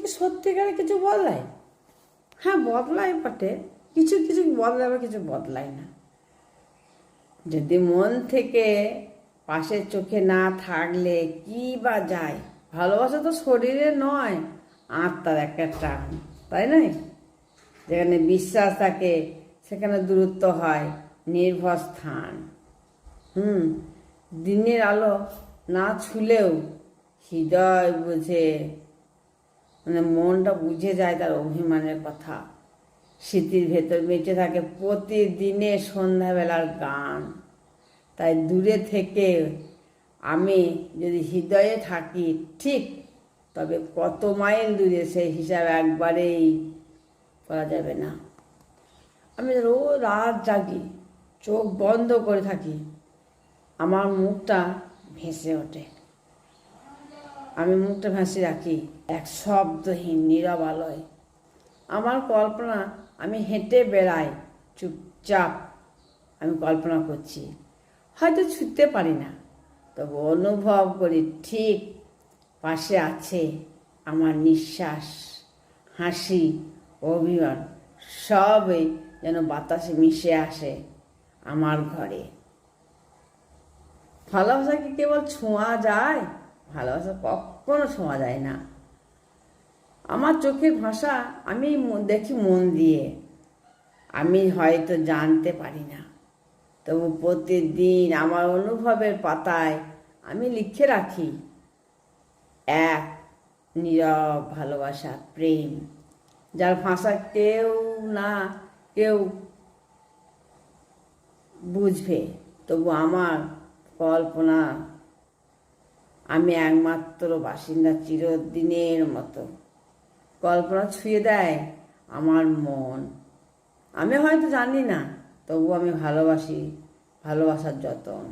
কি সত্যিকারে কিছু বদলায়? হ্যাঁ, বদলায় বটে, কিছু কিছু বদলায় বা কিছু বদলায় না। যদি মন থেকে পাশের চোখে না থাকলে কি বা যায়? ভালোবাসা তো শরীরে নয়, আত্মার একটা টান, তাই নয়? যেখানে বিশ্বাস থাকে সেখানে দূরত্ব হয় নির্ভর স্থান। দিনের আলো না ছুলেও হৃদয় বুঝে, মানে মনটা বুঝে যায় তার অভিমানের কথা। স্মৃতির ভেতর বেঁচে থাকে প্রতিদিনের সন্ধ্যাবেলার গান। তাই দূরে থেকে আমি যদি হৃদয়ে থাকি ঠিক, তবে কত মাইল দূরে সেই হিসাব একবারেই করা যাবে না। আমি রোজ রাত জাগি, চোখ বন্ধ করে থাকি, আমার মুখটা ভেসে ওঠে। আমি মুখটা ভাসিয়ে রাখি এক শব্দহীন নীরব আলোয়। আমার কল্পনা, আমি হেঁটে বেড়াই চুপচাপ, আমি কল্পনা করছি, হয়তো ছুটতে পারি না, তবু অনুভব করি ঠিক পাশে আছে আমার নিঃশ্বাস, হাসি, অভিমান সবই যেন বাতাসে মিশে আসে আমার ঘরে। ভালোবাসা কি কেবল ছোঁয়া যায়? ভালোবাসা কখনো ছোঁয়া যায় না। আমার চোখের ভাষা আমি দেখি মন দিয়ে। আমি হয়তো জানতে পারি না, তবু প্রতিদিন আমার অনুভবের পাতায় আমি লিখে রাখি এক নীরব ভালোবাসা, প্রেম, যার ভাষা কেউ না কেউ বুঝবে, তবু আমার কল্পনা আমি একমাত্র বাসিন্দা চিরদিনের মতো। কল্পনা ছুঁয়ে দেয় আমার মন। আমি হয়তো জানি না, তবু আমি ভালোবাসি, ভালোবাসার যতন।